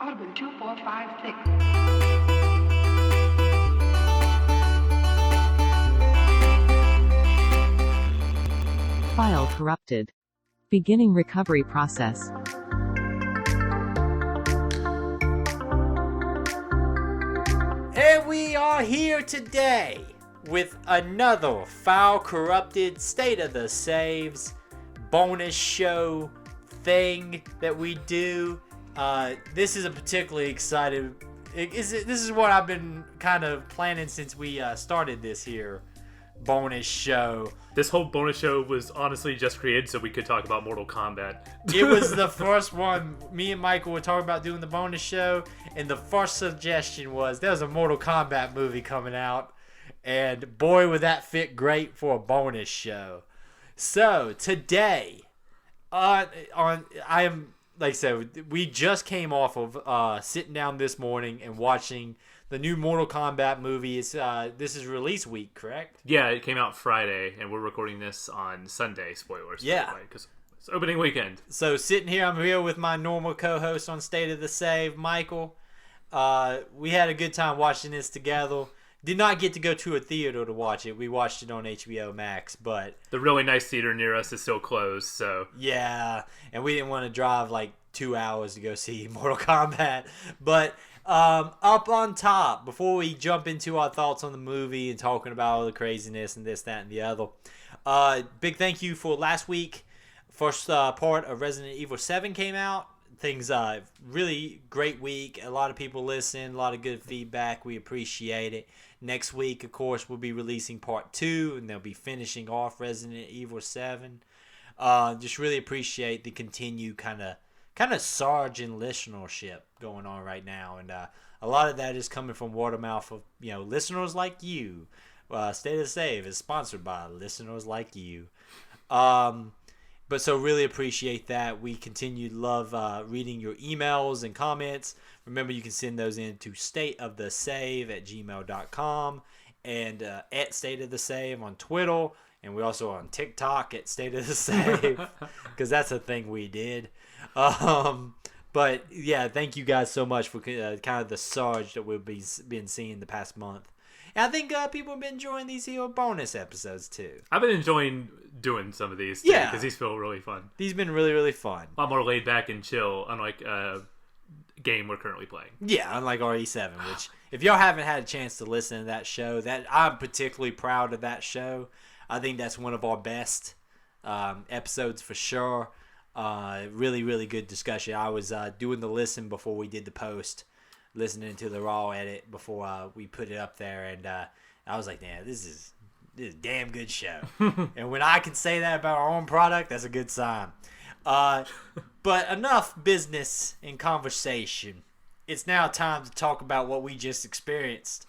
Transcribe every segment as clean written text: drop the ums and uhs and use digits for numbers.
would have been 2, 4, 5, 6. File corrupted. Beginning recovery process. And we are here today with another file corrupted State of the Saves bonus show thing that we do. This is a particularly excited. This is what I've been kind of planning since we started this here bonus show. This whole bonus show was honestly just created so we could talk about Mortal Kombat. It was the first one. Me and Michael were talking about doing the bonus show, and the first suggestion was there was a Mortal Kombat movie coming out, and boy, would that fit great for a bonus show. So today, I am, like I said, we just came off of sitting down this morning and watching the new Mortal Kombat movie. This is release week, correct? Yeah, it came out Friday, and we're recording this on Sunday. Spoilers. Yeah. Because it's opening weekend. So sitting here, I'm here with my normal co-host on State of the Save, Michael. We had a good time watching this together. Did not get to go to a theater to watch it. We watched it on HBO Max, but The really nice theater near us is still closed, so... yeah, and we didn't want to drive like 2 hours to go see Mortal Kombat. But up on top, before we jump into our thoughts on the movie and talking about all the craziness and this, that, and the other, big thank you for last week. First part of Resident Evil 7 came out. Things really great week. A lot of people listened, a lot of good feedback. We appreciate it. Next week, of course, we'll be releasing part 2, and they'll be finishing off Resident Evil 7. Just really appreciate the continued kind of surge in listenership going on right now, and a lot of that is coming from word of mouth of listeners like you. State of the Save is sponsored by listeners like you. But so really appreciate that. We continue to love reading your emails and comments. Remember, you can send those in to stateofthesave@gmail.com and at State of the Save on Twitter. And we're also on TikTok at State of the Save because that's a thing we did. But yeah, thank you guys so much for kind of the surge that we've been seeing the past month. And I think people have been enjoying these here bonus episodes too. I've been enjoying doing some of these, too, because these feel really fun. These have been really, really fun. A lot more laid back and chill, unlike game we're currently playing. Yeah, unlike RE7, which if y'all haven't had a chance to listen to that show, that I'm particularly proud of that show. I think that's one of our best episodes for sure. Really, really good discussion. I was doing the listen before we did the post, listening to the raw edit before we put it up there, and I was like, "Man, this is a damn good show." And when I can say that about our own product, that's a good sign. But enough business and conversation. It's now time to talk about what we just experienced.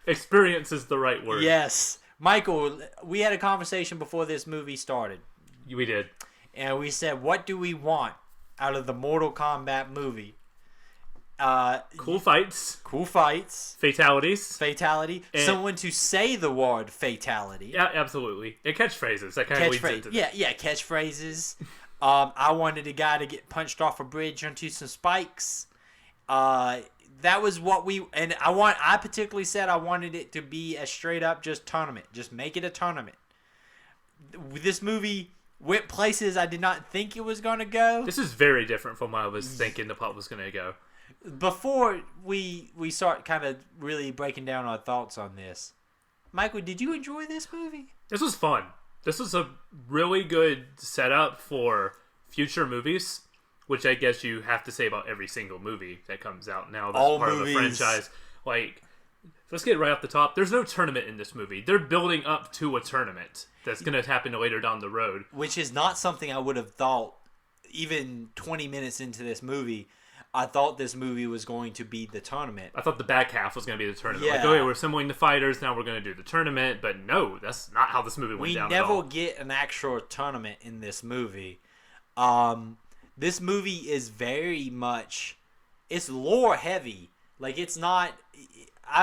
Experience is the right word. Yes. Michael, we had a conversation before this movie started. We did. And we said, what do we want out of the Mortal Kombat movie? Cool fights. Cool fights. Fatalities. Fatality. And someone to say the word fatality. Yeah, absolutely. And catchphrases. That kind of leads into Yeah, catchphrases. I wanted a guy to get punched off a bridge onto some spikes. That was what I particularly said I wanted it to be a straight up just tournament. Just make it a tournament. This movie went places I did not think it was going to go. This is very different from what I was thinking the plot was going to go. Before we start kind of really breaking down our thoughts on this, Michael, did you enjoy this movie? This was fun. This was a really good setup for future movies, which I guess you have to say about every single movie that comes out now. That's all part movies. Of the franchise. Like, let's get right off the top. There's no tournament in this movie. They're building up to a tournament that's going to happen later down the road. Which is not something I would have thought even 20 minutes into this movie. I thought this movie was going to be the tournament. I thought the back half was going to be the tournament. Yeah. Like, okay, we're assembling the fighters, now we're going to do the tournament. But no, that's not how this movie went down at all. We never get an actual tournament in this movie. This movie is very much... It's lore heavy. Like, it's not...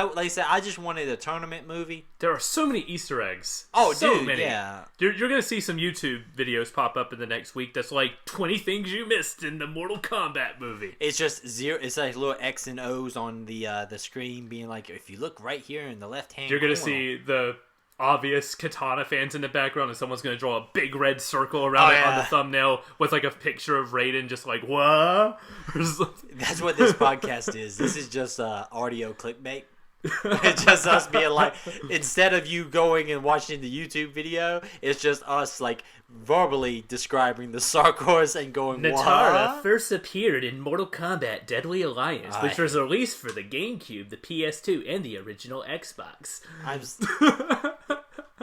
like I said, I just wanted a tournament movie. There are so many Easter eggs. Oh, so dude, many. yeah. You're going to see some YouTube videos pop up in the next week that's like 20 things you missed in the Mortal Kombat movie. It's just zero. It's like little X and O's on the screen, being like, if you look right here in the left hand, You're going to see the obvious Katana fans in the background, and someone's going to draw a big red circle around it on the thumbnail with like a picture of Raiden, just like, what? That's what this podcast is. This is just audio clickbait. It's just us being like, instead of you going and watching the YouTube video, it's just us like verbally describing the circles and going, Natara what? first appeared in Mortal Kombat Deadly Alliance, which was released for the GameCube, the PS2, and the original Xbox.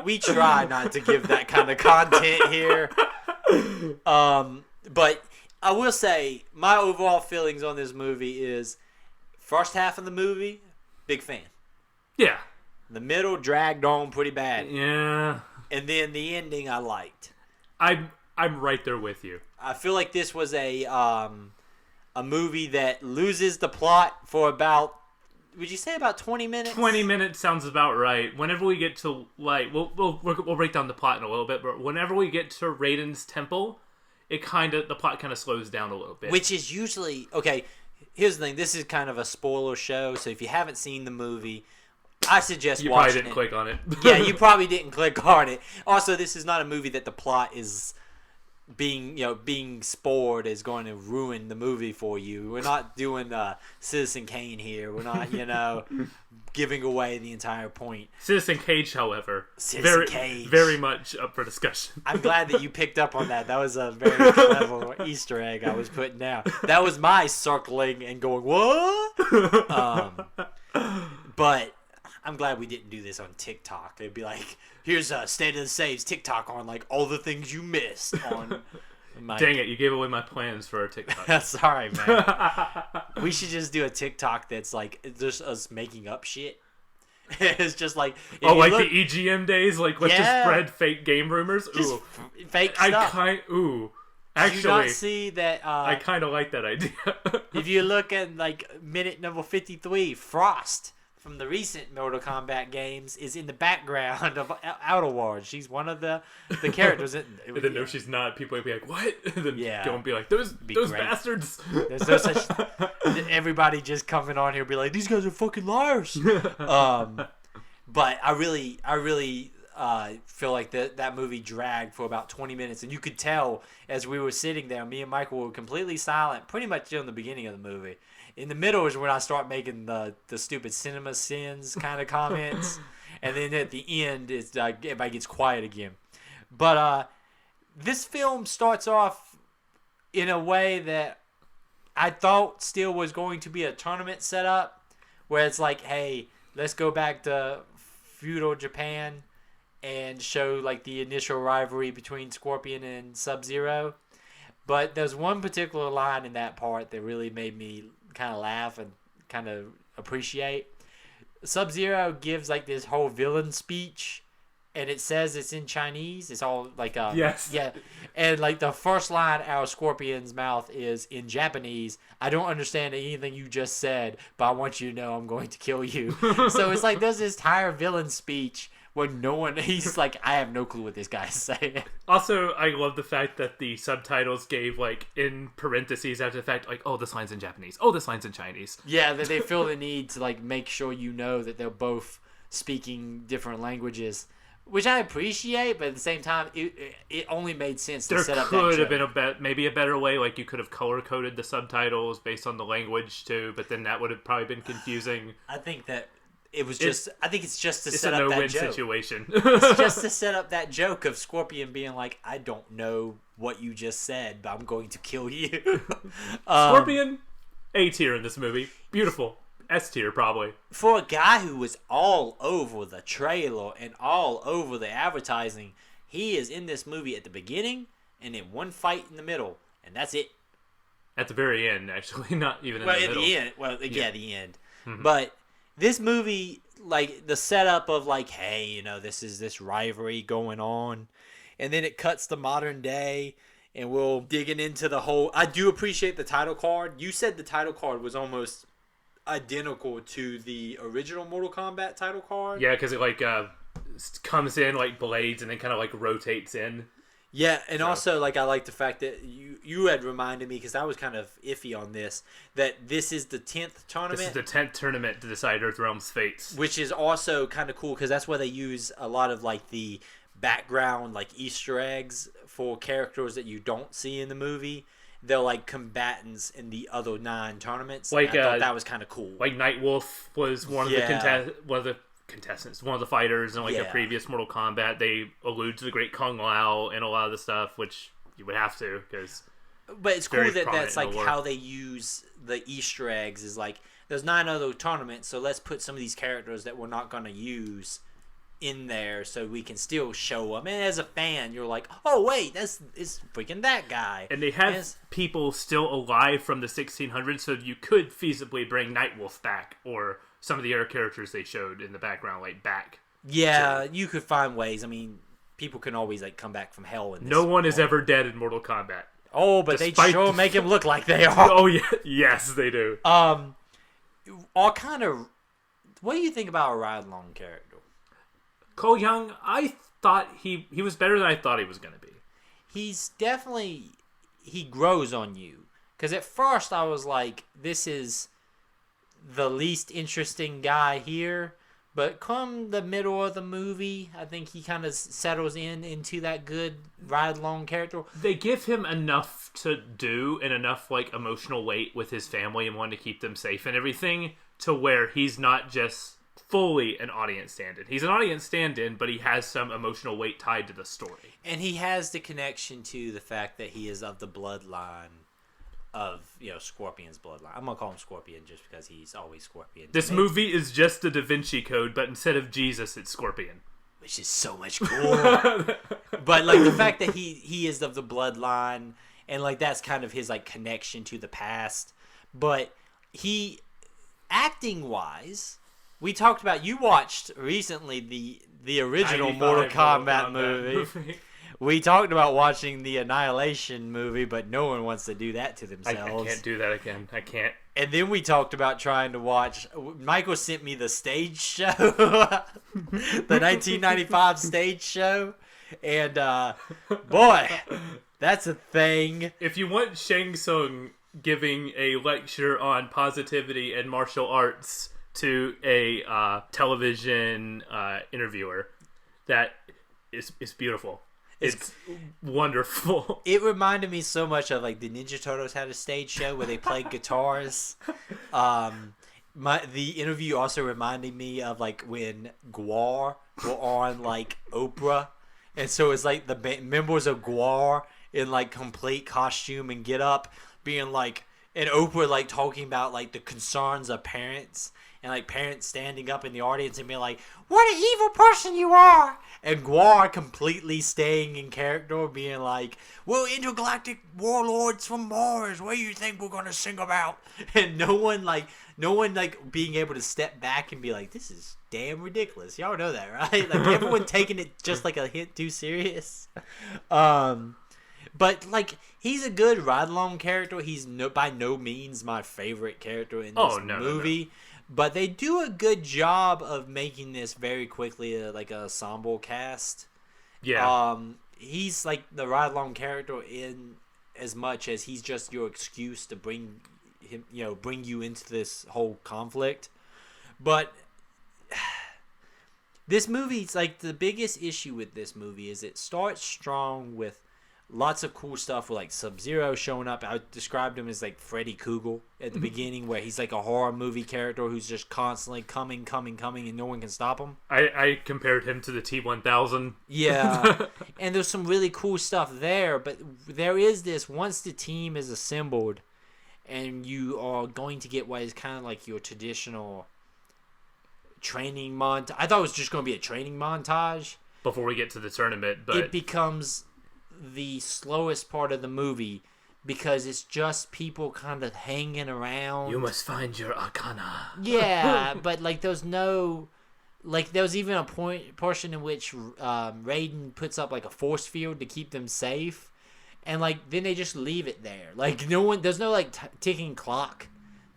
We try not to give that kind of content here. But I will say, my overall feelings on this movie is, first half of the movie, big fan. Yeah. The middle dragged on pretty bad. Yeah. And then the ending I liked. I'm right there with you. I feel like this was a movie that loses the plot for about, would you say about 20 minutes? 20 minutes sounds about right. Whenever we get to, like, we'll break down the plot in a little bit, but whenever we get to Raiden's temple, the plot kind of slows down a little bit. Which is usually, okay, here's the thing. This is kind of a spoiler show, so if you haven't seen the movie, I suggest you watching probably didn't click on it. Yeah, you probably didn't click on it. Also, this is not a movie that the plot is being spoiled is going to ruin the movie for you. We're not doing Citizen Kane here. We're not, giving away the entire point. Citizen Cage, however, Cage. very much up for discussion. I'm glad that you picked up on that. That was a very clever Easter egg I was putting down. That was my circling and going, what? But I'm glad we didn't do this on TikTok. They'd be like, here's State of the Saves TikTok on like all the things you missed on my... Dang it, you gave away my plans for our TikTok. Sorry, man. We should just do a TikTok that's like just us making up shit. It's just like... the EGM days? Like, let's just spread fake game rumors? Just Ooh. Fake stuff. Actually, Did you not see that... I kind of like that idea. If you look at like minute number 53, Frost from the recent Mortal Kombat games is in the background of Outer Worlds. She's one of the characters. And then no, she's not. People would be like, "What?" And then go and be like, "Those great. bastards." There's no such. Everybody just coming on here be like, "These guys are fucking liars." But I really feel like that movie dragged for about 20 minutes, and you could tell as we were sitting there, me and Michael were completely silent, pretty much during the beginning of the movie. In the middle is when I start making the stupid cinema sins kind of comments, and then at the end it's everybody gets quiet again. But this film starts off in a way that I thought still was going to be a tournament setup, where it's like, hey, let's go back to feudal Japan and show like the initial rivalry between Scorpion and Sub-Zero. But there's one particular line in that part that really made me kind of laugh and kind of appreciate. Sub-Zero gives like this whole villain speech, and it says it's in Chinese. It's all like yes, yeah, and like the first line out of Scorpion's mouth is in Japanese. I don't understand anything you just said, but I want you to know I'm going to kill you. So it's like there's this entire villain speech where he's like, I have no clue what this guy's saying. Also, I love the fact that the subtitles gave, like, in parentheses after the fact, like, oh, this line's in Japanese. Oh, this line's in Chinese. Yeah, that they feel the need to, like, make sure you know that they're both speaking different languages, which I appreciate, but at the same time, it only made sense to set up that There joke. could have been maybe a better way, like, you could have color-coded the subtitles based on the language, too, but then that would have probably been confusing. I think that it was just. I think it's just to it's set a up that no-win joke. situation. It's just to set up that joke of Scorpion being like, I don't know what you just said, but I'm going to kill you. Scorpion, A tier in this movie. Beautiful. S tier, probably. For a guy who was all over the trailer and all over the advertising, he is in this movie at the beginning and in one fight in the middle, and that's it. At the very end, actually, not even in the middle. The end. Well, yeah, the end. Mm-hmm. But this movie, like, the setup of, like, hey, this is this rivalry going on, and then it cuts to modern day, and we'll digging into the whole... I do appreciate the title card. You said the title card was almost identical to the original Mortal Kombat title card. Yeah, because it like comes in like blades and then kind of like rotates in. Yeah, and also like I like the fact that you had reminded me, because I was kind of iffy on this, that this is the 10th tournament. This is the 10th tournament to decide Earthrealm's fates, which is also kind of cool because that's where they use a lot of like the background like Easter eggs for characters that you don't see in the movie. They're like combatants in the other 9 tournaments. Like I thought that was kind of cool. Like Nightwolf was one of the contestants, one of the fighters in like a previous Mortal Kombat. They allude to the Great Kung Lao and a lot of the stuff, which you would have to, because. But it's cool that that's like how they use the Easter eggs. Is like there's 9 other tournaments, so let's put some of these characters that we're not going to use in there so we can still show them. And as a fan, you're like, oh wait, it's freaking that guy. And they have people still alive from the 1600s, so you could feasibly bring Nightwolf back, or some of the other characters they showed in the background, like back. Yeah, you could find ways. I mean, people can always like come back from hell. In this no one is ever dead in Mortal Kombat. Oh, but they sure make him look like they are. Oh yeah, yes they do. All kind of. What do you think about a ride-along character? Cole Young, I thought he was better than I thought he was going to be. He's definitely, he grows on you. Because at first I was like, this is the least interesting guy here. But come the middle of the movie, I think he kind of settles into that good ride-along character. They give him enough to do and enough like emotional weight with his family and wanting to keep them safe and everything, to where he's not just fully an audience stand-in. He's an audience stand-in, but he has some emotional weight tied to the story. And he has the connection to the fact that he is of the bloodline of, Scorpion's bloodline. I'm going to call him Scorpion just because he's always Scorpion. This movie is just the Da Vinci Code, but instead of Jesus, it's Scorpion. Which is so much cool. But, like, the fact that he is of the bloodline, and, like, that's kind of his, like, connection to the past. But he, acting-wise, we talked about, you watched recently the original Mortal Kombat movie. We talked about watching the Annihilation movie, but no one wants to do that to themselves. I can't do that again. I can't. And then we talked about trying to watch. Michael sent me the stage show, the 1995 stage show, and boy, that's a thing. If you want Shang Tsung giving a lecture on positivity and martial arts to a television interviewer, that is beautiful. It's wonderful. It reminded me so much of like the Ninja Turtles had a stage show where they played guitars. The interview also reminded me of like when GWAR were on like Oprah, and so it's like the members of GWAR in like complete costume and get up, being like, and Oprah like talking about like the concerns of parents. And, like, parents standing up in the audience and being like, what an evil person you are! And GWAR completely staying in character, being like, we're intergalactic warlords from Mars. What do you think we're going to sing about? And no one being able to step back and be like, this is damn ridiculous. Y'all know that, right? Like, everyone taking it just like a hint too serious. But, like, he's a good ride-along character. He's by no means my favorite character in this movie. No. But they do a good job of making this very quickly like an ensemble cast. Yeah. He's like the ride-along character in as much as he's just your excuse to bring him, bring you into this whole conflict. But this movie's like the biggest issue with this movie is it starts strong with lots of cool stuff with like Sub-Zero showing up. I described him as like Freddy Krueger at the beginning, where he's like a horror movie character who's just constantly coming, and no one can stop him. I compared him to the T-1000. Yeah, and there's some really cool stuff there, but there is this, once the team is assembled and you are going to get what is kind of like your traditional training montage. I thought it was just going to be a training montage. Before we get to the tournament, but it becomes the slowest part of the movie because it's just people kind of hanging around. You must find your arcana. Yeah, but like there's no, like there was even a portion in which Raiden puts up like a force field to keep them safe, and like then they just leave it there. Like there's no like ticking clock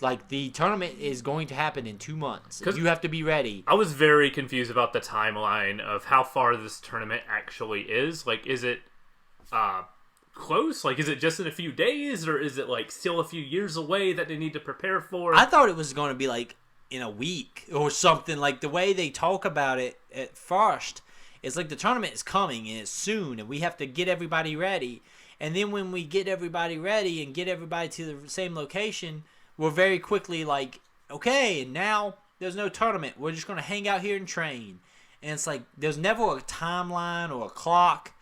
Like, the tournament is going to happen in 2 months. 'Cause You have to be ready. I was very confused about the timeline of how far this tournament actually is. Like, is it close? Like, is it just in a few days, or is it like still a few years away that they need to prepare for? I thought it was going to be like in a week or something. Like, the way they talk about it at first, it's like the tournament is coming and it's soon, and we have to get everybody ready. And then when we get everybody ready and get everybody to the same location, we're very quickly like, okay, and now there's no tournament. We're just going to hang out here and train. And it's like, there's never a timeline or a clock.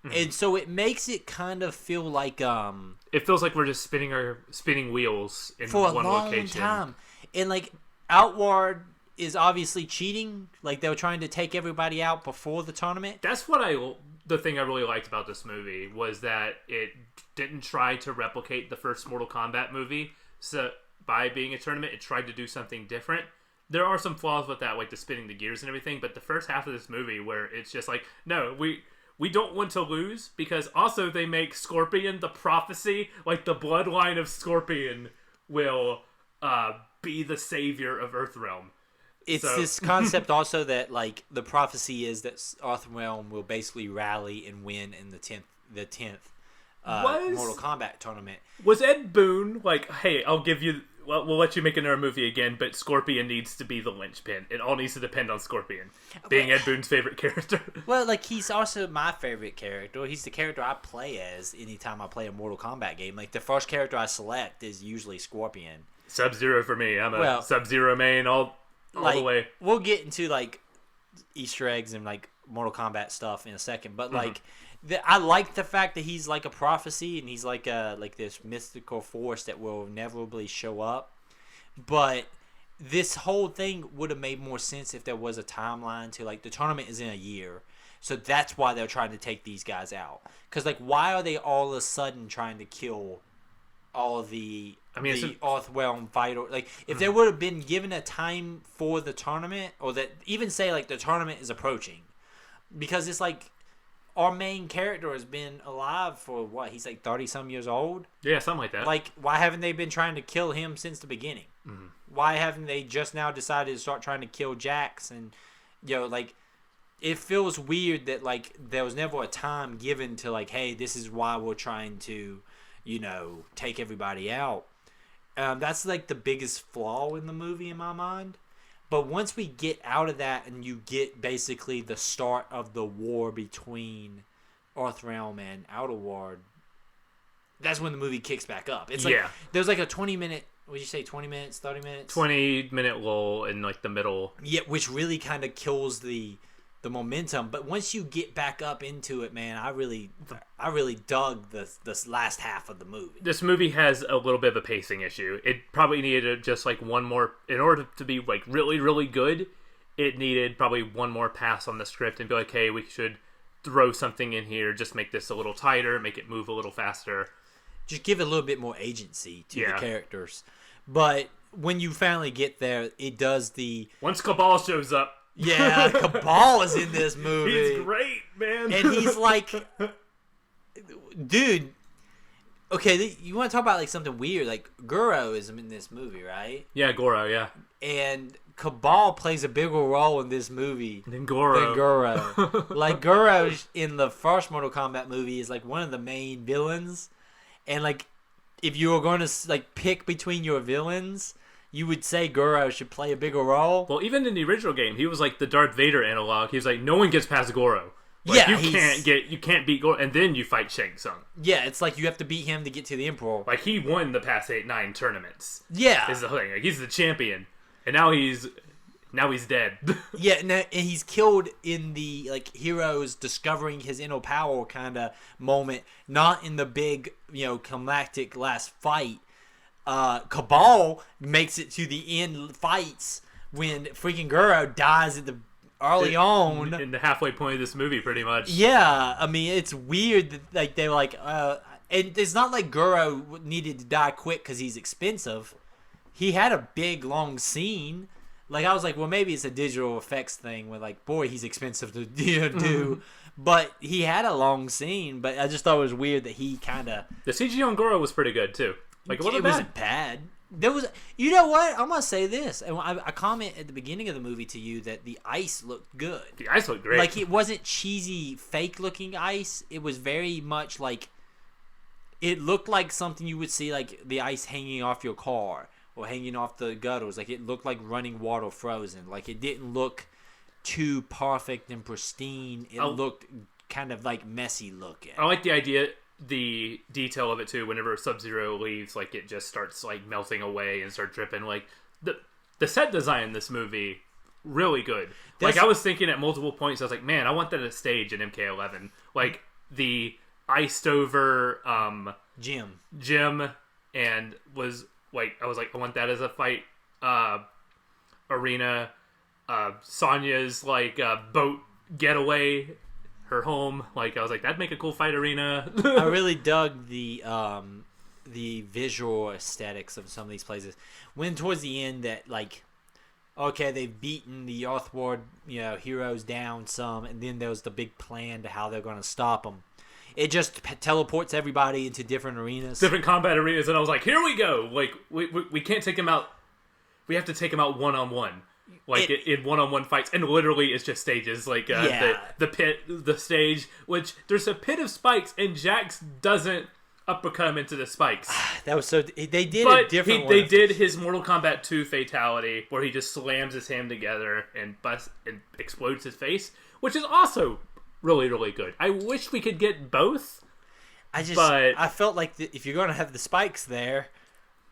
And so it makes it kind of feel like it feels like we're just spinning wheels in for a one long location. time. And like, Outward is obviously cheating. Like, they were trying to take everybody out before the tournament. That's the thing I really liked about this movie was that it didn't try to replicate the first Mortal Kombat movie. So by being a tournament, it tried to do something different. There are some flaws with that, like the spinning the gears and everything. But the first half of this movie, where it's just like, no, we don't want to lose, because also they make Scorpion the prophecy, like the bloodline of Scorpion will be the savior of Earthrealm. It's this concept also that, like, the prophecy is that Earthrealm will basically rally and win in the 10th Mortal Kombat tournament. Was Ed Boon like, hey, we'll let you make another movie again, but Scorpion needs to be the linchpin. It all needs to depend on Scorpion being Ed Boon's favorite character. Well, like, he's also my favorite character. He's the character I play as anytime I play a Mortal Kombat game. Like, the first character I select is usually Scorpion. Sub-Zero for me. I'm a Sub-Zero main all the way. We'll get into, like, Easter eggs and, like, Mortal Kombat stuff in a second, but like, I like the fact that he's like a prophecy and he's like this mystical force that will inevitably show up. But this whole thing would have made more sense if there was a timeline to, like, the tournament is in a year, so that's why they're trying to take these guys out. Because, like, why are they all of a sudden trying to kill all of the Earthrealm fighter? Like, if they would have been given a time for the tournament, or that even say like the tournament is approaching, because it's like, our main character has been alive for what? He's like 30-some years old? Yeah, something like that. Like, why haven't they been trying to kill him since the beginning? Why haven't they just now decided to start trying to kill Jax? And, like, it feels weird that, like, there was never a time given to, like, hey, this is why we're trying to, take everybody out. That's, like, the biggest flaw in the movie in my mind. But once we get out of that and you get basically the start of the war between Earthrealm and Outer World, that's when the movie kicks back up. It's like, there's like a 20-minute, would you say 20 minutes, 30 minutes? 20-minute lull in like the middle. Yeah, which really kind of kills the momentum. But once you get back up into it, man, I really dug this last half of the movie. This movie has a little bit of a pacing issue. It probably needed just like one more, in order to be like really, really good, it needed probably one more pass on the script and be like, hey, we should throw something in here, just make this a little tighter, make it move a little faster. Just give it a little bit more agency to the characters. But when you finally get there, it does the... Once Cabal shows up. Yeah, Cabal is in this movie. He's great, man. And he's like... Dude, okay, you want to talk about like something weird? Like, Goro is in this movie, right? Yeah, Goro, yeah. And Cabal plays a bigger role in this movie than Goro. Like, Goro in the first Mortal Kombat movie is like one of the main villains. And like, if you were going to like pick between your villains, you would say Goro should play a bigger role. Well, even in the original game, he was like the Darth Vader analog. He was like, no one gets past Goro. Like, you can't beat Goro, and then you fight Shang Tsung. Yeah, it's like you have to beat him to get to the Emperor. Like, he won the past 8-9 tournaments. Yeah, is the thing. Like, he's the champion, and now he's dead. Yeah, and he's killed in the like heroes discovering his inner power kind of moment, not in the big climactic last fight. Cabal makes it to the end fights when freaking Goro dies at the early on in the halfway point of this movie, pretty much. Yeah, I mean, it's weird that like they were like, and it's not like Goro needed to die quick because he's expensive. He had a big long scene. Like, I was like, well, maybe it's a digital effects thing where like, boy, he's expensive to do. But he had a long scene. But I just thought it was weird that he kind of... The CG on Goro was pretty good too. Like, it wasn't bad. There was, you know what? I'm gonna say this, and I comment at the beginning of the movie to you that the ice looked good. The ice looked great. Like, it wasn't cheesy, fake-looking ice. It was very much like, it looked like something you would see, like the ice hanging off your car or hanging off the gutters. Like, it looked like running water frozen. Like, it didn't look too perfect and pristine. It looked kind of like messy looking. I like the idea. The detail of it too. Whenever Sub-Zero leaves, like it just starts like melting away and start dripping. Like the set design in this movie, really good. Like I was thinking at multiple points, I was like, man, I want that at stage in MK11. Like the iced over Jim, and was like, I was like, I want that as a fight arena. Sonya's like boat getaway. Her home, like I was like, that'd make a cool fight arena. I really dug the visual aesthetics of some of these places. When towards the end that like, okay, they've beaten the Earthward, heroes down some, and then there was the big plan to how they're going to stop them. It just teleports everybody into different arenas, different combat arenas, and I was like, here we go. Like we can't take them out. We have to take them out one-on-one. Like in one-on-one fights, and literally it's just stages. Like the pit, the stage, which there's a pit of spikes, and Jax doesn't uppercut him into the spikes. That was so. They did but a different. They did his Mortal Kombat 2 fatality, where he just slams his hand together and explodes his face, which is also really, really good. I wish we could get both. I felt like if you're going to have the spikes there,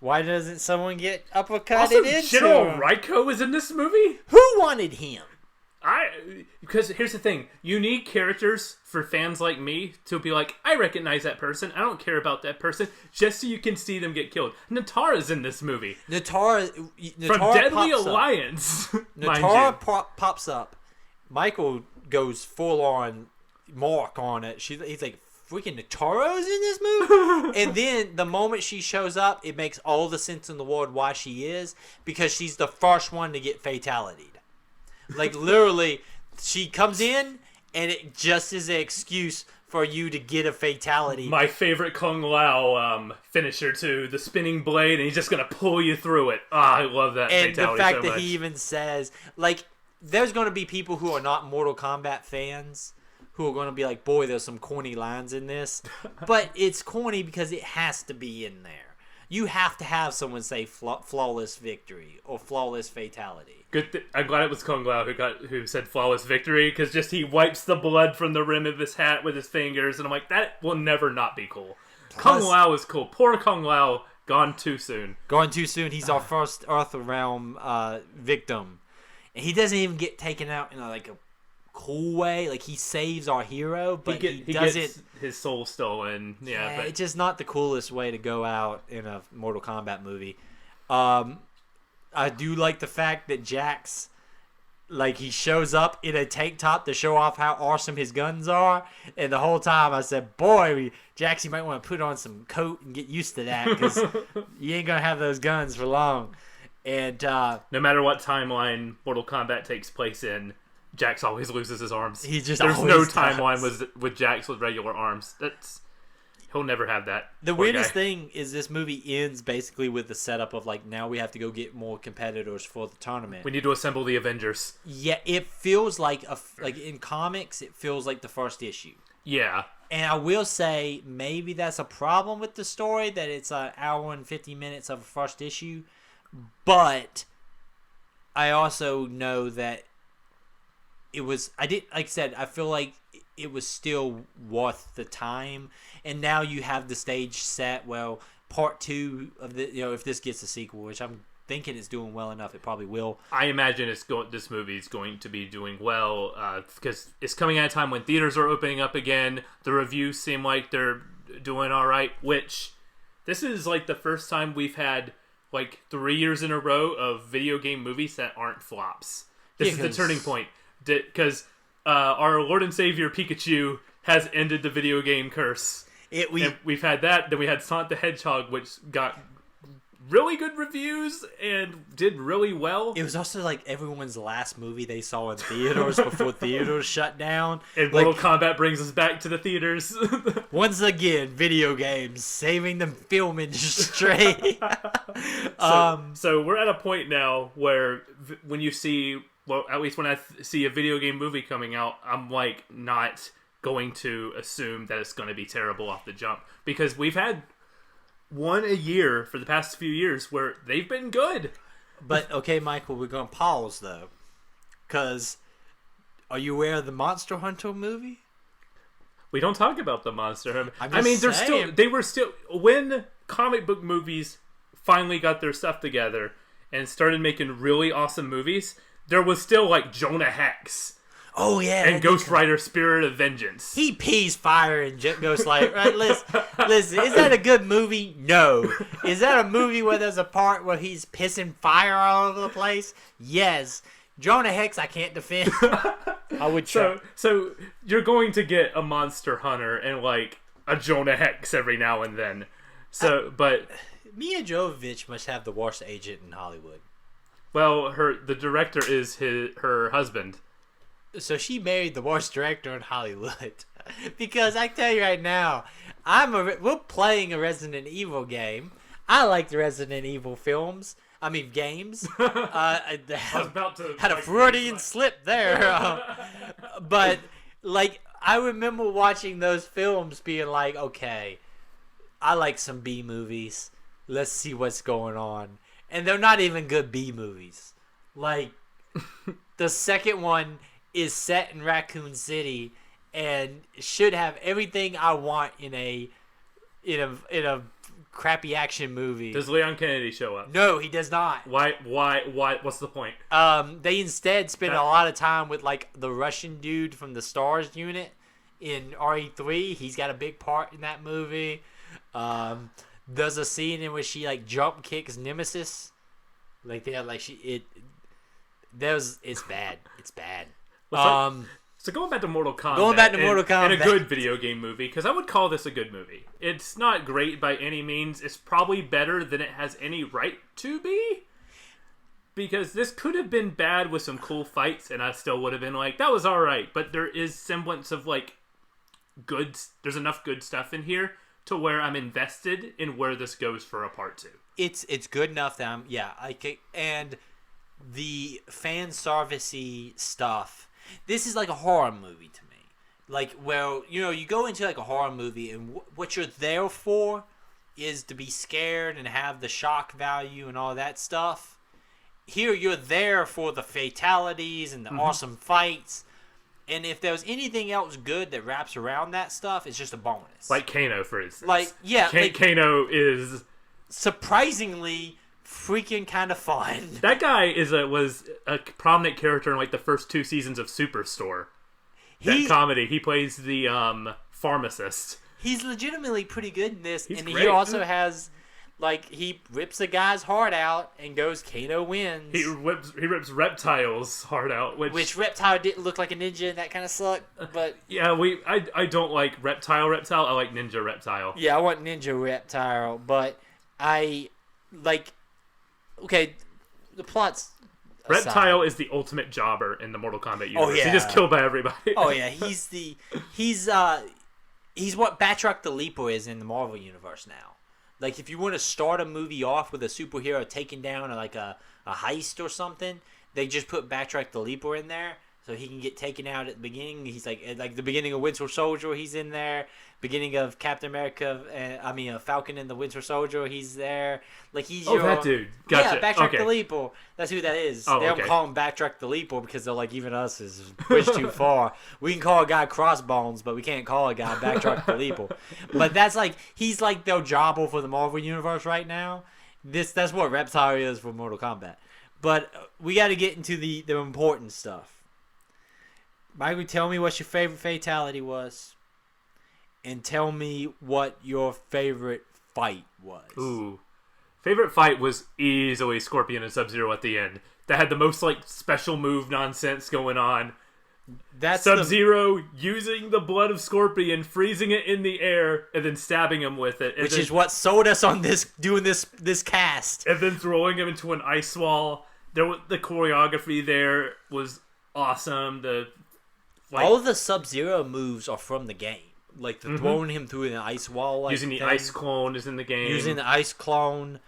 why doesn't someone get uppercutted also, into General him? Raiko is in this movie? Who wanted him? Because here's the thing. You need characters for fans like me to be like, I recognize that person. I don't care about that person. Just so you can see them get killed. Natara's in this movie. Natara from Deadly Alliance. Natara pops up. Michael goes full on Mark on it. He's like, freaking Nataro's in this movie? And then the moment she shows up, it makes all the sense in the world why she is, because she's the first one to get fatality'd. Like, literally, she comes in, and it just is an excuse for you to get a fatality. My favorite Kung Lao finisher, too. The spinning blade, and he's just going to pull you through it. I love that fatality so much. And the fact that he even says, like, there's going to be people who are not Mortal Kombat fans who are going to be like, boy, there's some corny lines in this. But it's corny because it has to be in there. You have to have someone say flawless victory or flawless fatality. I'm glad it was Kung Lao who said flawless victory, because just he wipes the blood from the rim of his hat with his fingers, and I'm like, that will never not be cool. Kung Lao is cool. Poor Kung Lao, gone too soon. Gone too soon. He's our first Earth Realm victim. And he doesn't even get taken out in a cool way. Like, he saves our hero, but he doesn't gets his soul stolen. Yeah, but it's just not the coolest way to go out in a Mortal Kombat movie. I do like the fact that Jax, like, he shows up in a tank top to show off how awesome his guns are, and the whole time I said, boy, Jax, you might want to put on some coat and get used to that, because you ain't gonna have those guns for long. And no matter what timeline Mortal Kombat takes place in, Jax always loses his arms. There's no timeline with Jax with regular arms. He'll never have that. The weirdest thing is this movie ends basically with the setup of, like, now we have to go get more competitors for the tournament. We need to assemble the Avengers. Yeah, it feels like in comics, it feels like the first issue. Yeah. And I will say, maybe that's a problem with the story, that it's an hour and 50 minutes of a first issue. But I also know that like I said, I feel like it was still worth the time. And now you have the stage set. Well, part 2 of the, if this gets a sequel, which I'm thinking it's doing well enough, it probably will. I imagine this movie is going to be doing well, because it's coming at a time when theaters are opening up again. The reviews seem like they're doing all right, which this is like the first time we've had like 3 years in a row of video game movies that aren't flops. This is the turning point, because our Lord and Savior Pikachu has ended the video game curse. We've had that. Then we had Sonic the Hedgehog, which got really good reviews and did really well. It was also like everyone's last movie they saw in theaters before theaters shut down. And like, Mortal Kombat brings us back to the theaters. Once again, video games saving the film industry. So we're at a point now where when you see, well, at least when I see a video game movie coming out, I'm like not going to assume that it's going to be terrible off the jump, because we've had one a year for the past few years where they've been good. But okay, Michael, we're going to pause though, because are you aware of the Monster Hunter movie? We don't talk about the Monster Hunter. I'm I mean, just they were still when comic book movies finally got their stuff together and started making really awesome movies. There was still like Jonah Hex. Oh yeah, And Ghost Rider: Spirit of Vengeance. He pees fire and Ghost Rider. Right? Listen, is that a good movie? No. Is that a movie where there's a part where he's pissing fire all over the place? Yes. Jonah Hex, I can't defend. I would try. So you're going to get a Monster Hunter and like a Jonah Hex every now and then. But Mia Jovovich must have the worst agent in Hollywood. Well, the director is her husband. So she married the worst director in Hollywood. Because I tell you right now, we're playing a Resident Evil game. I like the Resident Evil games. I was about to had a Freudian slip there. But like, I remember watching those films being like, okay, I like some B movies. Let's see what's going on. And they're not even good B movies. Like, the second one is set in Raccoon City and should have everything I want in a crappy action movie. Does Leon Kennedy show up? No, he does not. Why? What's the point? They instead spend a lot of time with like the Russian dude from the STARS unit in RE3. He's got a big part in that movie. There's a scene in which she like jump kicks Nemesis. Like it's bad. It's bad. So going back to Mortal Kombat. And a good video game movie, because I would call this a good movie. It's not great by any means. It's probably better than it has any right to be. Because this could have been bad with some cool fights, and I still would have been like, that was alright. But there is semblance of like there's enough good stuff in here to where I'm invested in where this goes for a part 2. It's good enough that and the fan servicey stuff. This is like a horror movie to me. Like, well, you go into like a horror movie and what you're there for is to be scared and have the shock value and all that stuff. Here you're there for the fatalities and the awesome fights. And if there's anything else good that wraps around that stuff, it's just a bonus. Like Kano, for instance. Like, yeah. Kano is surprisingly freaking kind of fun. That guy was a prominent character in like the first 2 seasons of Superstore. That comedy. He plays the pharmacist. He's legitimately pretty good in this. And great. He also has, like, he rips a guy's heart out and goes, Kano wins. He rips Reptile's heart out. Which Reptile didn't look like a ninja and that kind of sucked. But yeah, I don't like Reptile. I like Ninja Reptile. Yeah, I want Ninja Reptile. But I, like... Okay, the plot's aside. Reptile is the ultimate jobber in the Mortal Kombat universe. Oh, yeah. He just killed by everybody. Oh yeah, he's what Batroc the Leaper is in the Marvel universe now. Like, if you want to start a movie off with a superhero taking down like a heist or something, they just put Batroc the Leaper in there so he can get taken out at the beginning. He's like the beginning of Winter Soldier, he's in there. Beginning of Captain America, Falcon and the Winter Soldier, he's there. Like, he's that dude. Gotcha. Yeah, Batroc the Leaper. That's who that is. They don't call him Batroc the Leaper because they're like, even us is a bridge too far. We can call a guy Crossbones, but we can't call a guy Batroc the Leaper. But that's like, he's like their jobber for the Marvel Universe right now. That's what Reptile is for Mortal Kombat. But we got to get into the important stuff. Michael, tell me what your favorite fatality was. And tell me what your favorite fight was. Ooh. Favorite fight was easily Scorpion and Sub-Zero at the end. That had the most, like, special move nonsense going on. That's Sub-Zero using the blood of Scorpion, freezing it in the air, and then stabbing him with it. Which is what sold us on doing this cast. And then throwing him into an ice wall. The choreography there was awesome. All the Sub-Zero moves are from the game. Like the throwing him through an ice wall. Using the ice clone is in the game. Using the ice clone.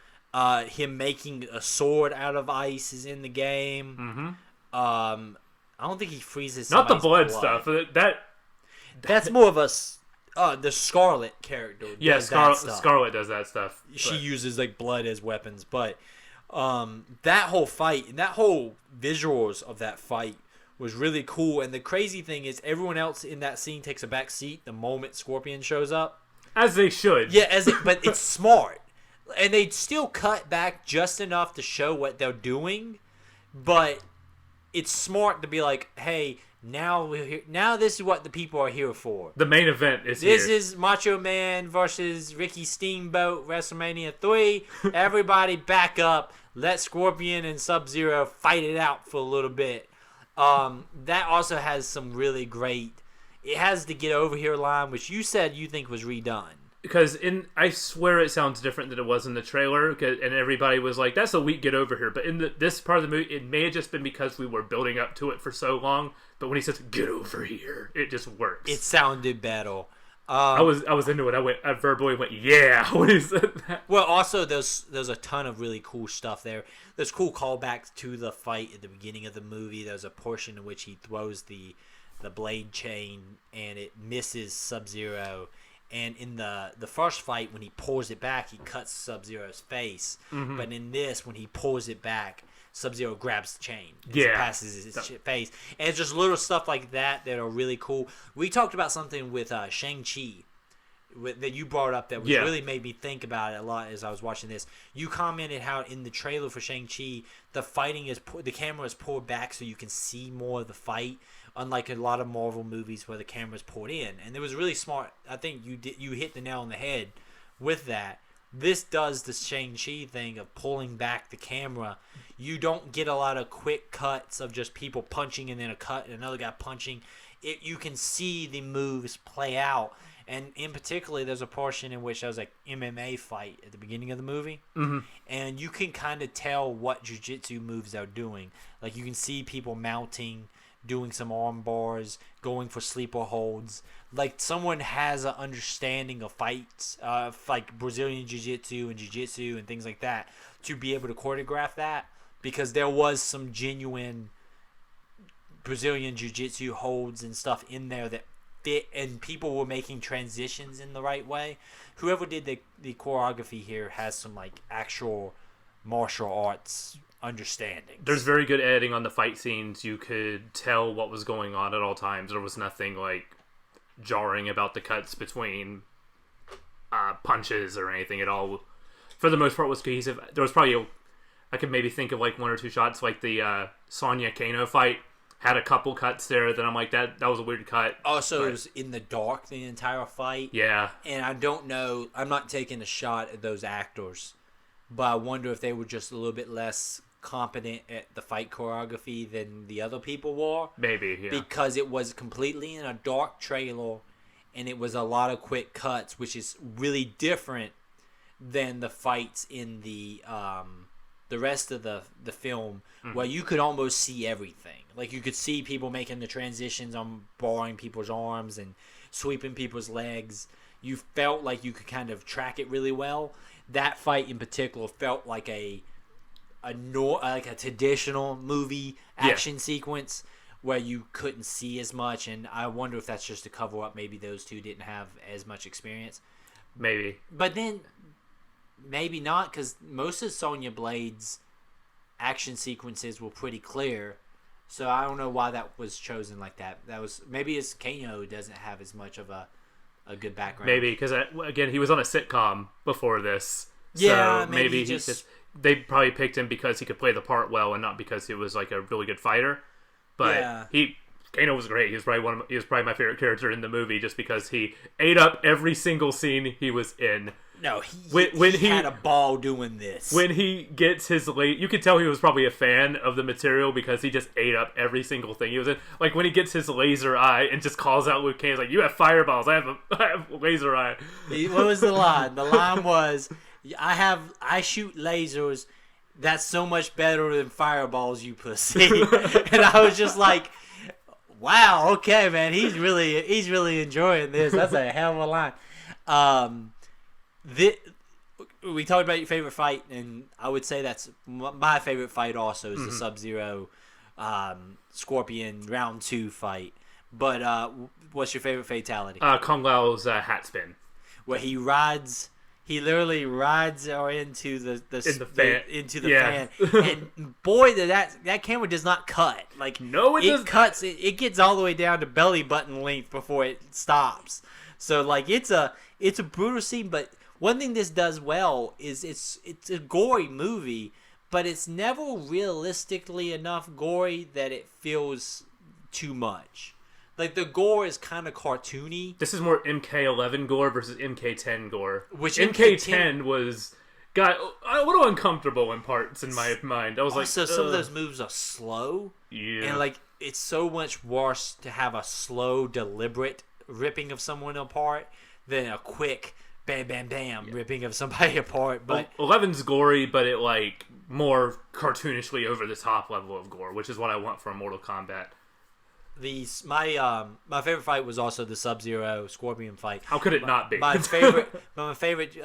Him making a sword out of ice is in the game. Mm-hmm. I don't think he freezes. Not the blood stuff. That's more of the Scarlet character. Yeah, Scarlet does that stuff. She uses like blood as weapons, but that whole fight and that whole visuals of that fight was really cool. And the crazy thing is, everyone else in that scene takes a back seat the moment Scorpion shows up, as they should. Yeah, but it's smart, and they still cut back just enough to show what they're doing, but it's smart to be like, hey, now we're here. Now this is what the people are here for. The main event is This is Macho Man versus Ricky Steamboat, WrestleMania 3. Everybody back up. Let Scorpion and Sub-Zero fight it out for a little bit. That also has some really great... It has the get over here line, which you said you think was redone. Because I swear it sounds different than it was in the trailer, and everybody was like, that's a weak get over here. But in this part of the movie, it may have just been because we were building up to it for so long, but when he says, get over here, it just works. It sounded better. I was into it. I verbally went, yeah, when he said that. Well, also, there's a ton of really cool stuff there. There's cool callbacks to the fight at the beginning of the movie. There's a portion in which he throws the blade chain, and it misses Sub-Zero. And in the first fight, when he pulls it back, he cuts Sub-Zero's face. Mm-hmm. But in this, when he pulls it back, Sub-Zero grabs the chain and passes his face. And it's just little stuff like that are really cool. We talked about something with Shang-Chi that you brought up that really made me think about it a lot as I was watching this. You commented how in the trailer for Shang-Chi, the camera is pulled back so you can see more of the fight, unlike a lot of Marvel movies where the camera's pulled in. And it was really smart. I think you hit the nail on the head with that. This does the Shang-Chi thing of pulling back the camera. You don't get a lot of quick cuts of just people punching and then a cut and another guy punching. You can see the moves play out. And in particular, there's a portion in which there was like MMA fight at the beginning of the movie. Mm-hmm. And you can kind of tell what jiu-jitsu moves they're doing. Like you can see people mounting, doing some arm bars, going for sleeper holds. Like someone has an understanding of fights, like Brazilian jiu-jitsu and jiu-jitsu and things like that, to be able to choreograph that, because there was some genuine Brazilian jiu-jitsu holds and stuff in there that fit, and people were making transitions in the right way. Whoever did the choreography here has some like actual martial arts understanding. There's very good editing on the fight scenes. You could tell what was going on at all times. There was nothing like jarring about the cuts between punches or anything at all. For the most part, it was cohesive. There was probably I could maybe think of like one or two shots, like the Sonya Kano fight had a couple cuts there that I'm like, that was a weird cut. Also, it was in the dark the entire fight. Yeah. And I don't know, I'm not taking a shot at those actors, but I wonder if they were just a little bit less competent at the fight choreography than the other people were. Maybe, yeah. Because it was completely in a dark trailer, and it was a lot of quick cuts, which is really different than the fights in the rest of the film, where you could almost see everything. Like you could see people making the transitions on barring people's arms and sweeping people's legs. You felt like you could kind of track it really well. That fight in particular felt like a traditional movie action sequence where you couldn't see as much, and I wonder if that's just to cover up maybe those two didn't have as much experience. Maybe. But then maybe not, because most of Sonya Blade's action sequences were pretty clear, so I don't know why that was chosen like that. That was maybe his Kano doesn't have as much of a good background. Maybe because again he was on a sitcom before this. Yeah, so maybe he just they probably picked him because he could play the part well and not because he was like a really good fighter. But Kano was great. He was probably my favorite character in the movie just because he ate up every single scene he was in. No, when he had a ball doing this. When he gets his you could tell he was probably a fan of the material because he just ate up every single thing he was in. Like when he gets his laser eye and just calls out Liu Kang, he's like, "You have fireballs. I have laser eye." What was the line? The line was, I shoot lasers. That's so much better than fireballs, you pussy." And I was just like, wow, okay, man, he's really enjoying this. That's a hell of a line. We talked about your favorite fight, and I would say that's my favorite fight also is the Sub-Zero Scorpion round 2 fight. But what's your favorite fatality? Kung Lao's hat spin. Where he literally rides into the fan. And boy, that camera does not cut. Like, no, it cuts. It gets all the way down to belly button length before it stops. So like it's a brutal scene. But one thing this does well is it's a gory movie, but it's never realistically enough gory that it feels too much. Like, the gore is kind of cartoony. This is more MK11 gore versus MK10 gore. Which MK10 got a little uncomfortable in parts in my mind. I was also, like, some of those moves are slow. Yeah. And, like, it's so much worse to have a slow, deliberate ripping of someone apart than a quick bam, bam, bam ripping of somebody apart. But 11's gory, but it, like, more cartoonishly over the top level of gore, which is what I want from Mortal Kombat. My favorite fight was also the Sub-Zero Scorpion fight. How could it not be? My favorite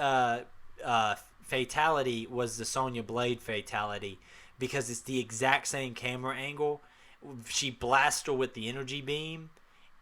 fatality was the Sonya Blade fatality because it's the exact same camera angle. She blasts her with the energy beam,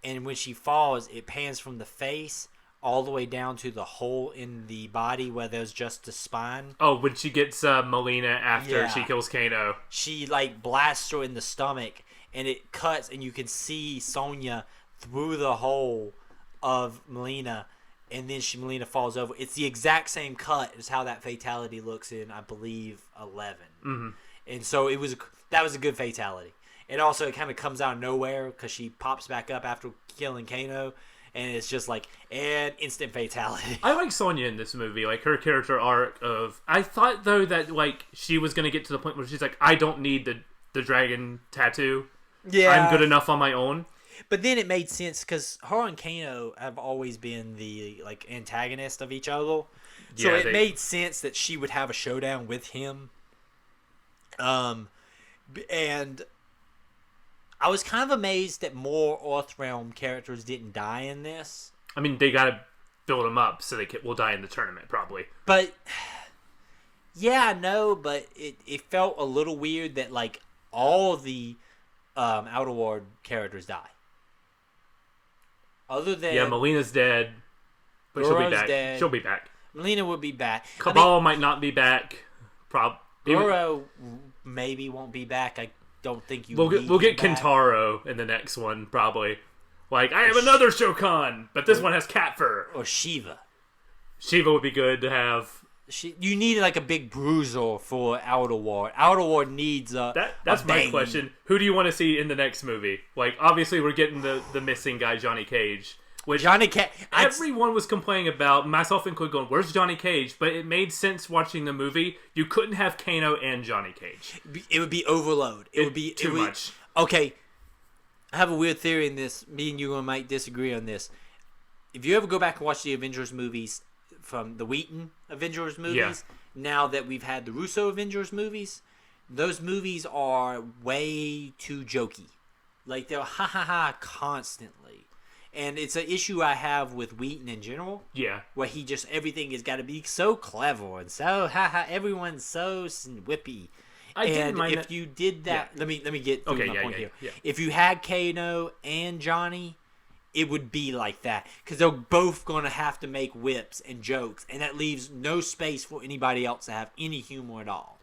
and when she falls, it pans from the face all the way down to the hole in the body where there's just the spine. Oh, when she gets Melina after she kills Kano. She, like, blasts her in the stomach, and it cuts, and you can see Sonya through the hole of Melina, and then Melina falls over. It's the exact same cut as how that fatality looks in, I believe, 11. Mm-hmm. And so that was a good fatality. And also, it kind of comes out of nowhere because she pops back up after killing Kano, and it's just like an instant fatality. I like Sonya in this movie, like her character arc of. I thought though that like she was gonna get to the point where she's like, I don't need the dragon tattoo. Yeah, I'm good enough on my own. But then it made sense because her and Kano have always been the like antagonist of each other, so it made sense that she would have a showdown with him. And I was kind of amazed that more Earthrealm characters didn't die in this. I mean, they gotta build them up so will die in the tournament probably. But yeah, I know, but it felt a little weird that like all of the Outer World characters die. Other than Melina's dead, but she'll be back. Dead. She'll be back. Melina would be back. Cabal might not be back. Goro maybe won't be back. I don't think you. We'll get Kentaro in the next one probably. Like I have another Shokan, but this one has cat fur. Or Shiva. Shiva would be good to have. You need like a big bruiser for Outer World. Outer World needs That's my question. Who do you want to see in the next movie? Like, obviously, we're getting the missing guy, Johnny Cage. Which everyone was complaining about, myself included, going, where's Johnny Cage? But it made sense watching the movie. You couldn't have Kano and Johnny Cage. It would be overload. It would be too much. Okay, I have a weird theory in this. Me and you might disagree on this. If you ever go back and watch the Avengers movies, from the Whedon Avengers movies, now that we've had the Russo Avengers movies, those movies are way too jokey. Like, they're ha constantly. And it's an issue I have with Whedon in general. Yeah. Where everything has got to be so clever and so everyone's so whippy. I didn't mind if you did that, let me get through my point here. Yeah. If you had Kano and Johnny, it would be like that because they're both going to have to make whips and jokes, and that leaves no space for anybody else to have any humor at all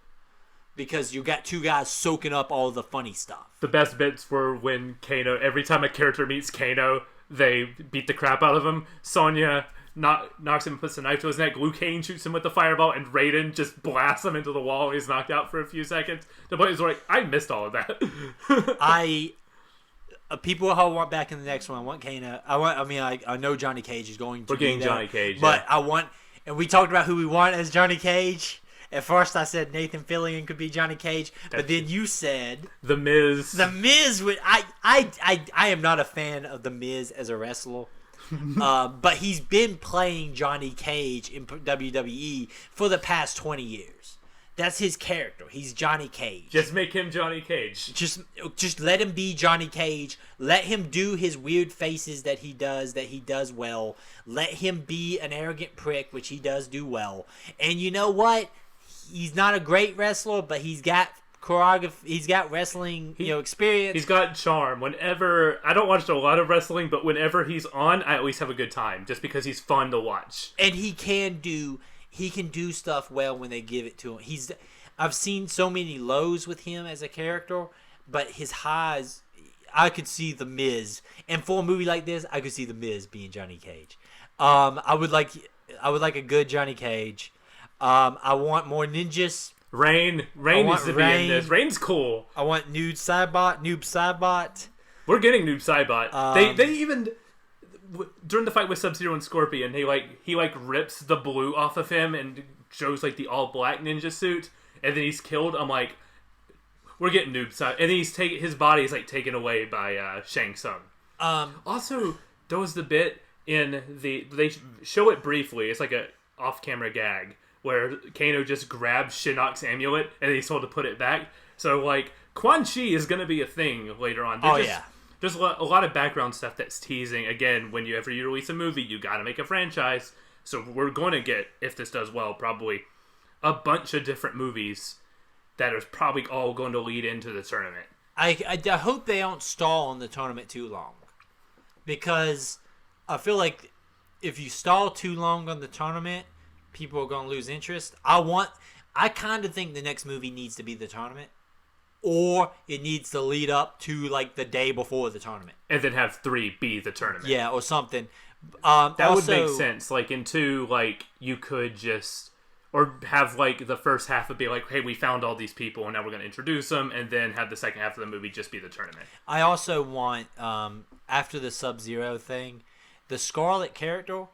because you got two guys soaking up all the funny stuff. The best bits were when Kano, every time a character meets Kano, they beat the crap out of him. Sonya knocks him and puts a knife to his neck. Liu Kang shoots him with the fireball, and Raiden just blasts him into the wall. He's knocked out for a few seconds. The players were like, I missed all of that. People who want back in the next one, I want Kano. I know Johnny Cage is going to be there. Johnny Cage, but I want, and we talked about who we want as Johnny Cage. At first, I said Nathan Fillion could be Johnny Cage, but then you said The Miz. The Miz would. I am not a fan of The Miz as a wrestler, but he's been playing Johnny Cage in WWE for the past 20 years. That's his character. He's Johnny Cage. Just make him Johnny Cage. Just let him be Johnny Cage. Let him do his weird faces that he does well. Let him be an arrogant prick, which he does do well. And you know what? He's not a great wrestler, but he's got choreography. He's got wrestling, experience. He's got charm. Whenever I don't watch a lot of wrestling, but whenever he's on, I always have a good time, just because he's fun to watch. And he can do stuff well when they give it to him. I've seen so many lows with him as a character, but his highs, I could see The Miz. And for a movie like this, I could see The Miz being Johnny Cage. I would like a good Johnny Cage. I want more ninjas. Rain needs to be in this. Rain's cool. I want Noob Saibot. We're getting Noob Saibot. They even during the fight with Sub-Zero and Scorpion, he rips the blue off of him and shows like the all black ninja suit, and then he's killed. I'm like, we're getting Noob Saibot, and then his body is like taken away by Shang Tsung. Also, there was the bit in they show it briefly. It's like a off-camera gag where Kano just grabs Shinnok's amulet and he's told to put it back. So like Quan Chi is going to be a thing later on. There's a lot of background stuff that's teasing. Again, whenever you release a movie, you got to make a franchise. So we're going to get, if this does well, probably a bunch of different movies that are probably all going to lead into the tournament. I hope they don't stall on the tournament too long, because I feel like if you stall too long on the tournament, people are going to lose interest. I kind of think the next movie needs to be the tournament, or it needs to lead up to like the day before the tournament, and then have 3 be the tournament. Yeah, or something. That would make sense. Like in 2, like you could just, or have like the first half would be like, hey, we found all these people and now we're going to introduce them, and then have the second half of the movie just be the tournament. I also want after the Sub-Zero thing, the Scarlet character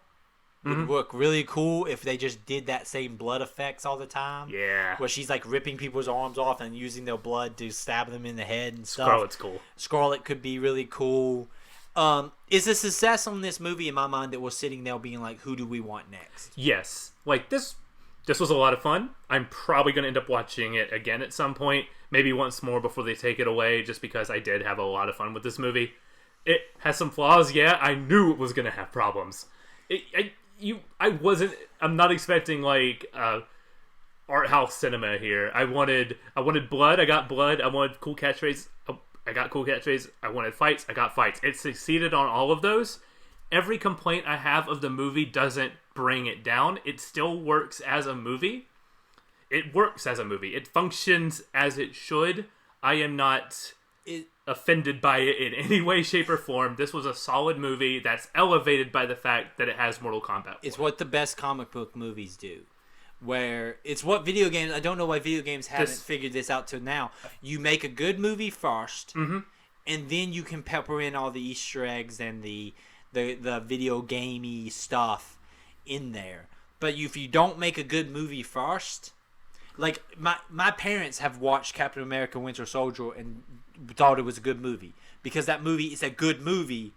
would work really cool if they just did that same blood effects all the time. Yeah. Where she's like ripping people's arms off and using their blood to stab them in the head and stuff. Scarlet's cool. Scarlet could be really cool. Is a success on this movie in my mind that we're sitting there being like, who do we want next? Yes. Like this was a lot of fun. I'm probably going to end up watching it again at some point. Maybe once more before they take it away, just because I did have a lot of fun with this movie. It has some flaws, yeah. I knew it was going to have problems. I'm not expecting like art house cinema here. I wanted blood. I got blood. I wanted cool catchphrase. I got cool catchphrase. I wanted fights. I got fights. It succeeded on all of those. Every complaint I have of the movie doesn't bring it down. It still works as a movie. It works as a movie. It functions as it should. I am not offended by it in any way, shape, or form. This was a solid movie that's elevated by the fact that it has Mortal Kombat. It's what the best comic book movies do. Where it's what video games... I don't know why video games haven't figured this out till now. You make a good movie first, and then you can pepper in all the Easter eggs and the video gamey stuff in there. But if you don't make a good movie first... Like, my parents have watched Captain America Winter Soldier and thought it was a good movie. Because that movie is a good movie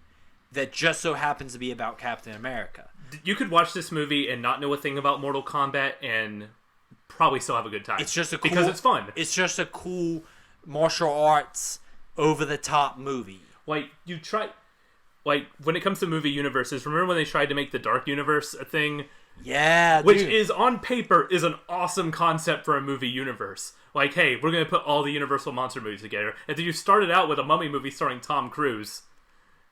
that just so happens to be about Captain America. You could watch this movie and not know a thing about Mortal Kombat and probably still have a good time. It's just because it's fun. It's just a cool martial arts over-the-top movie. Like, when it comes to movie universes, remember when they tried to make the Dark Universe a thing? Yeah, which is on paper is an awesome concept for a movie universe. Like, hey, we're gonna put all the Universal monster movies together, and then you started out with a Mummy movie starring Tom Cruise,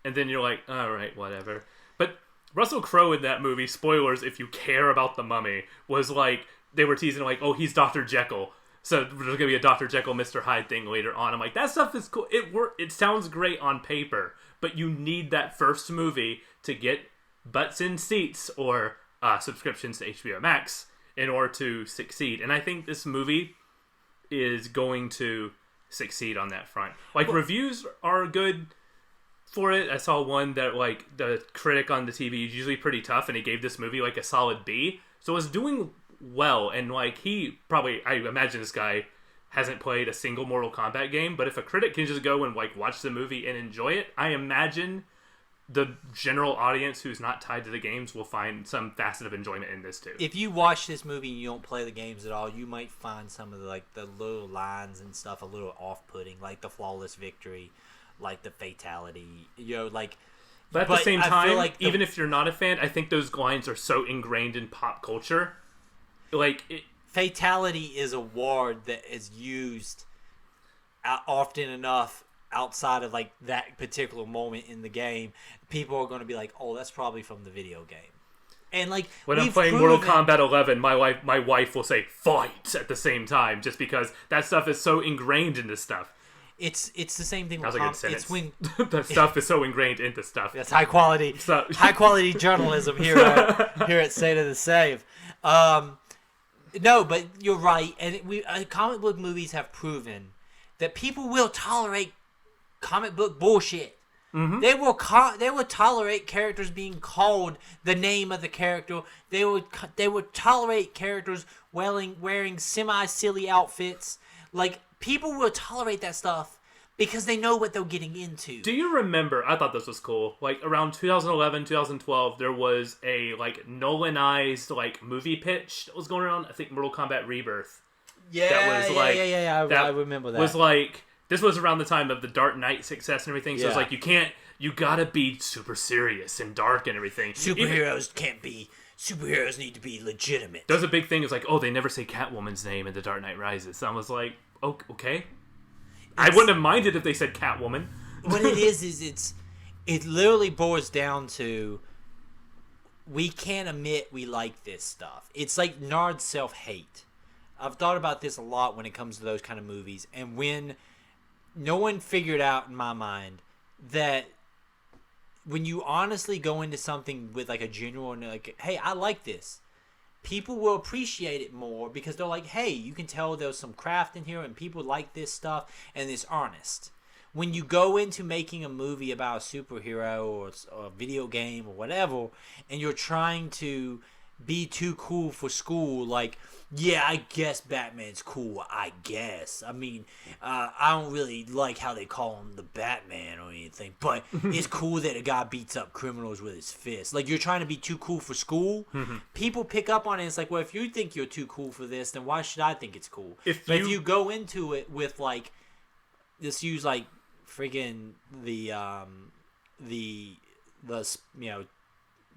and then you're like, all right, whatever. But Russell Crowe in that movie, spoilers if you care about the Mummy, was like they were teasing like, oh, he's Dr. Jekyll, so there's gonna be a Dr. Jekyll, Mr. Hyde thing later on. I'm like, that stuff is cool. It sounds great on paper, but you need that first movie to get butts in seats or subscriptions to HBO Max in order to succeed. And I think this movie is going to succeed on that front. Like, reviews are good for it. I saw one that, like, the critic on the TV is usually pretty tough, and he gave this movie, like, a solid B. So it's doing well, and like he probably, I imagine this guy hasn't played a single Mortal Kombat game, but if a critic can just go and like watch the movie and enjoy it, I imagine the general audience who's not tied to the games will find some facet of enjoyment in this too. If you watch this movie and you don't play the games at all, you might find some of the little lines and stuff a little off-putting, like the flawless victory, like the fatality, But at the same I feel time, like even if you're not a fan, I think those lines are so ingrained in pop culture. Fatality is a word that is used often enough outside of like that particular moment in the game. People are going to be like, "Oh, that's probably from the video game." And like when I'm playing Mortal Kombat 11, my wife will say "fight" at the same time, just because that stuff is so ingrained in this stuff. It's the same thing. That was a good sentence. It's when that stuff is so ingrained into stuff. that's high quality journalism here at State of the Save. No, but you're right, and comic book movies have proven that people will tolerate comic book bullshit. Mm-hmm. They will tolerate characters being called the name of the character. They would tolerate characters wearing semi-silly outfits. Like, people will tolerate that stuff because they know what they're getting into. Do you remember, I thought this was cool, like around 2011, 2012, there was a like Nolanized like movie pitch that was going around, I think Mortal Kombat Rebirth. Yeah, that was like, I remember that. Was like, this was around the time of the Dark Knight success and everything, so it's like you gotta be super serious and dark and everything. Superheroes need to be legitimate. There was a big thing, it's like, oh, they never say Catwoman's name in The Dark Knight Rises. So I was like, oh, okay. I wouldn't have minded if they said Catwoman. What it is it literally boils down to, we can't admit we like this stuff. It's like Nard's self-hate. I've thought about this a lot when it comes to those kind of movies, and when no one figured out in my mind that when you honestly go into something with like a genuine, like, hey, I like this, people will appreciate it more because they're like, hey, you can tell there's some craft in here and people like this stuff and it's honest. When you go into making a movie about a superhero or a video game or whatever, and you're trying to be too cool for school, like, yeah, I guess Batman's cool, I guess. I mean, I don't really like how they call him the Batman or anything, but it's cool that a guy beats up criminals with his fist. Like, you're trying to be too cool for school. People pick up on it. It's like, well, if you think you're too cool for this, then why should I think it's cool? If you go into it with, like, just use, like, friggin' the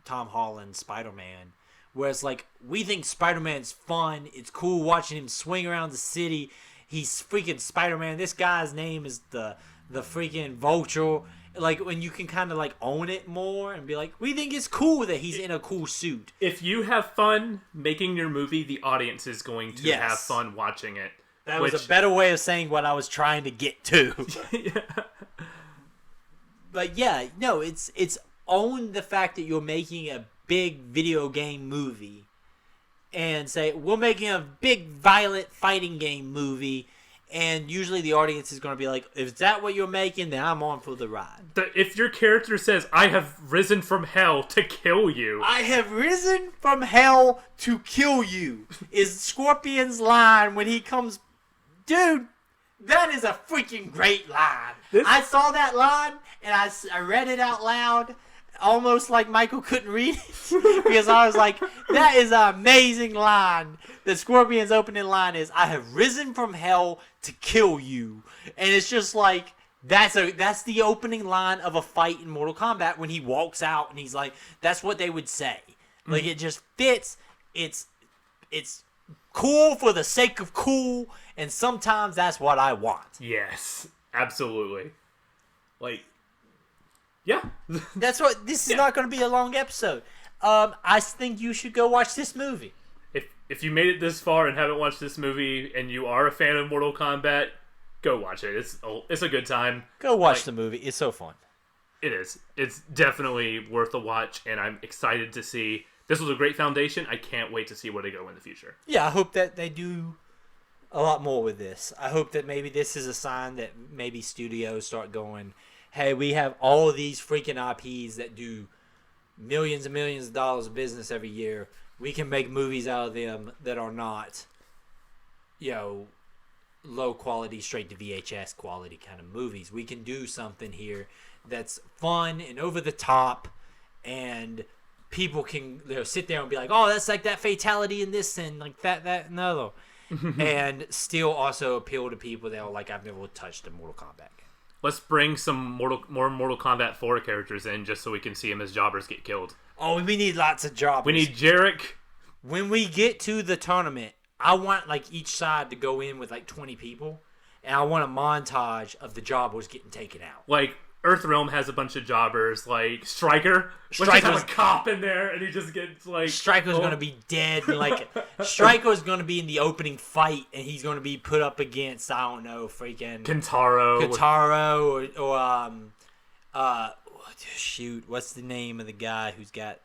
Tom Holland Spider-Man, where it's like, we think Spider-Man's fun. It's cool watching him swing around the city. He's freaking Spider-Man. This guy's name is the freaking Vulture. Like, when you can kind of like own it more and be like, we think it's cool that he's in a cool suit. If you have fun making your movie, the audience is going to have fun watching it. That was a better way of saying what I was trying to get to. Yeah. But yeah, no, it's own the fact that you're making a big video game movie and say, we're making a big violent fighting game movie, and usually the audience is going to be like, if that what you're making, then I'm on for the ride. If your character says, I have risen from hell to kill you. I have risen from hell to kill you is Scorpion's line when he comes. Dude, that is a freaking great line. I saw that line and I read it out loud, almost like Michael couldn't read it, because I was like, that is an amazing line. The Scorpion's opening line is, I have risen from hell to kill you. And it's just like, that's the opening line of a fight in Mortal Kombat when he walks out and he's like, that's what they would say. Like, it just fits. It's cool for the sake of cool, and sometimes that's what I want. Yes, absolutely. Like, yeah. That's what. This is not going to be a long episode. I think you should go watch this movie. If you made it this far and haven't watched this movie, and you are a fan of Mortal Kombat, go watch it. It's a good time. Go watch the movie. It's so fun. It is. It's definitely worth a watch, and I'm excited to see. This was a great foundation. I can't wait to see where they go in the future. Yeah, I hope that they do a lot more with this. I hope that maybe this is a sign that maybe studios start going, hey, we have all of these freaking IPs that do millions and millions of dollars of business every year. We can make movies out of them that are not, low quality, straight to VHS quality kind of movies. We can do something here that's fun and over the top, and people can sit there and be like, oh, that's like that fatality in this and like that and other. And still also appeal to people that are like, I've never touched a Mortal Kombat game. Let's bring some more Mortal Kombat 4 characters in just so we can see them as jobbers get killed. Oh, we need lots of jobbers. We need Jarek. When we get to the tournament, I want like each side to go in with like 20 people, and I want a montage of the jobbers getting taken out. Like Earthrealm has a bunch of jobbers, like Stryker. Let's just have a cop in there, and he just gets like... Stryker's going to be dead. And, like, Stryker's going to be in the opening fight, and he's going to be put up against, I don't know, freaking... Kentaro, what's the name of the guy who's got,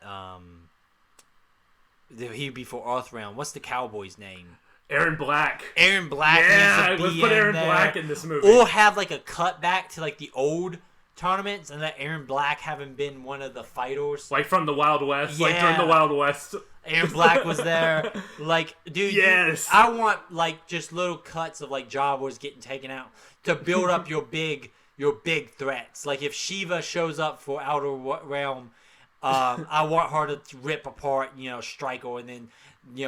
he'd be for Earthrealm. What's the cowboy's name? Aaron Black. Aaron Black. Yeah, let's put Aaron Black in this movie. Or have, like, a cutback to, like, the old tournaments and let Aaron Black having been one of the fighters. Like from the Wild West. Yeah. Like during the Wild West. Aaron Black was there. Like, dude, yes. I want, like, just little cuts of, like, jobbers getting taken out to build up your big threats. Like, if Shiva shows up for Outer Realm, I want her to rip apart, Stryker, and then,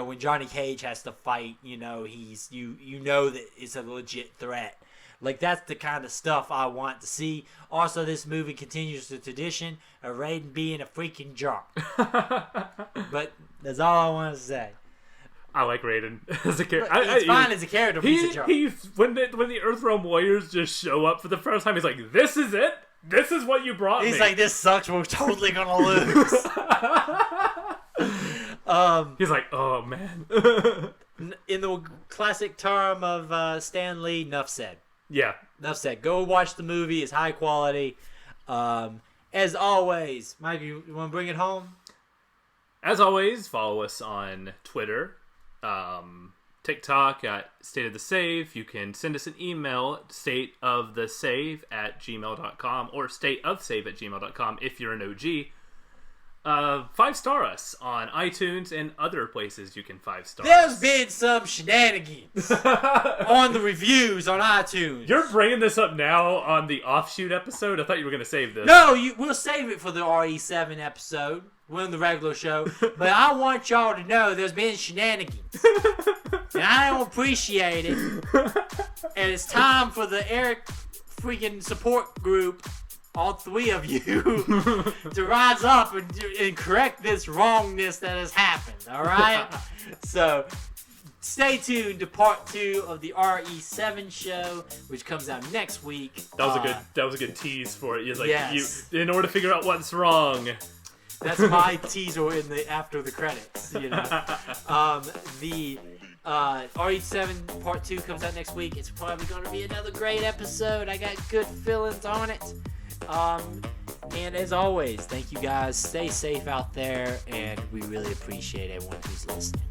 when Johnny Cage has to fight, he's you know that it's a legit threat. Like, that's the kind of stuff I want to see. Also, this movie continues the tradition of Raiden being a freaking jerk. But that's all I want to say. I like Raiden as a character. It's fine as a character, but he's a jerk. When the Earthrealm Warriors just show up for the first time, he's like, this is it? This is what you brought me. He's like, this sucks. We're totally going to lose. He's like, oh, man. In the classic term of Stan Lee, enough said. Yeah. Enough said. Go watch the movie. It's high quality. As always, Mike, you want to bring it home? As always, follow us on Twitter, TikTok at State of the Save. You can send us an email, stateofthesave@gmail.com or stateofsave@gmail.com if you're an OG. 5-star us on iTunes and other places you can 5-star There's us. been some shenanigans on the reviews on iTunes. You're bringing this up now on the offshoot episode? I thought you were going to save this. No, we'll save it for the RE7 episode. We're on the regular show. But I want y'all to know there's been shenanigans. And I don't appreciate it. And it's time for the Eric freaking support group, all three of you, to rise up and correct this wrongness that has happened, alright? So, stay tuned to part 2 of the RE7 show, which comes out next week. That was a good tease for it. It's like, yes. In order to figure out what's wrong. That's my teaser after the credits, The RE7 Part 2 comes out next week. It's probably going to be another great episode. I got good feelings on it. And as always, thank you guys. Stay safe out there, and we really appreciate everyone who's listening.